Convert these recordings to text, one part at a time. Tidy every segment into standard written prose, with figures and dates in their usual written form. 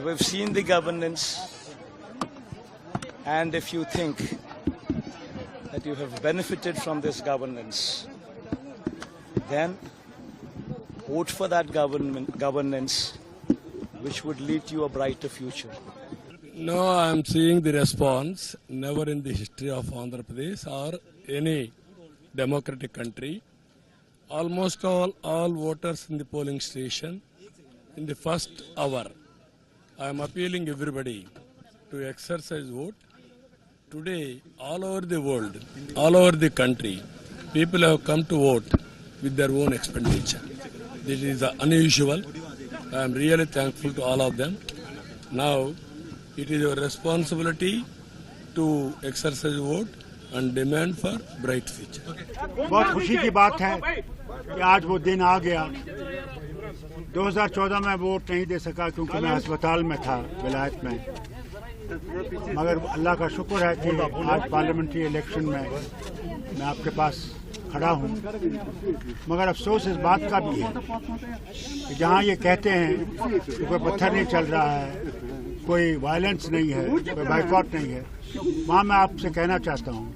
we've seen the governance, and if you think that you have benefited from this governance, then vote for that governance which would lead to a brighter future. No, I am seeing the response. Never in the history of Andhra Pradesh or any democratic country, almost all voters in the polling station in the first hour. I am appealing everybody to exercise vote. Today, all over the world, all over the country, people have come to vote with their own expenditure. This is unusual. I am really thankful to all of them. Now, it is your responsibility to exercise vote and demand for bright future. बहुत खुशी की बात है कि आज वो दिन आ गया। 2014 में वोट नहीं दे सका क्योंकि मैं अस्पताल में था विलायत में, मगर अल्लाह का शुक्र है कि आज पार्लियामेंट्री इलेक्शन में मैं आपके पास खड़ा हूँ। मगर अफसोस इस बात का भी है कि जहाँ ये कहते हैं कि कोई पत्थर नहीं चल रहा है, कोई वायलेंस नहीं है, कोई बाइकआउट नहीं है, वहाँ मैं आपसे कहना चाहता हूँ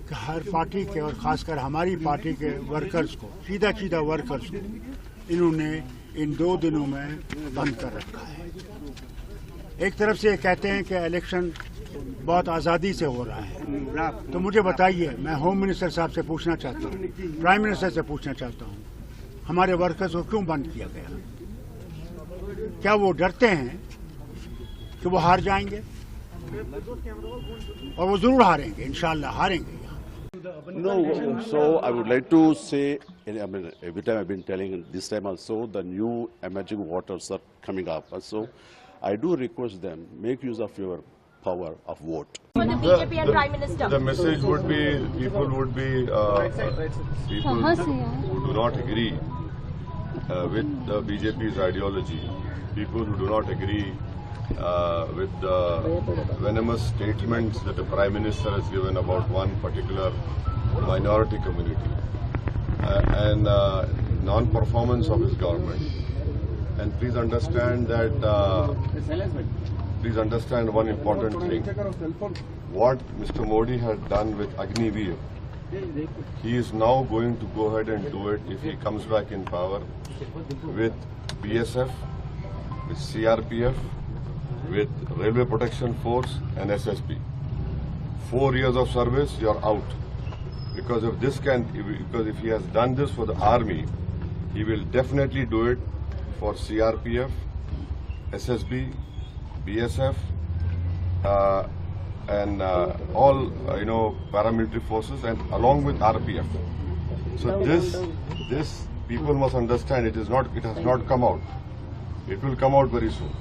कि हर पार्टी के और खासकर हमारी पार्टी के वर्कर्स को, सीधा वर्कर्स को इन्होंने इन 2 दिनों में बंद कर रखा है। एक तरफ से ये कहते हैं कि इलेक्शन बहुत आज़ादी से हो रहा है, तो मुझे बताइए, मैं होम मिनिस्टर साहब से पूछना चाहता हूँ, प्राइम मिनिस्टर से पूछना चाहता हूँ, हमारे वर्कर्स को क्यों बंद किया गया? क्या वो डरते हैं कि वो हार जाएंगे? और वो जरूर हारेंगे, इंशाल्लाह हारेंगे। No, so I would like to say, I mean, every time I've been telling, this time also, the new emerging waters are coming up. So I do request them, make use of your power of vote. For the BJP and Prime Minister. The message would be, people would be, people who do not agree with the BJP's ideology, people who do not agree with the venomous statements that the Prime Minister has given about one particular minority community and non-performance of his government. And please understand that, please understand one important thing. What Mr. Modi had done with Agniveer, he is now going to go ahead and do it if he comes back in power with BSF, with CRPF, with Railway Protection Force and SSB. 4 years of service, you are out. Because if he has done this for the army, he will definitely do it for CRPF, SSB, BSF, and all paramilitary forces, and along with RPF. So this people must understand. It has not come out. It will come out very soon.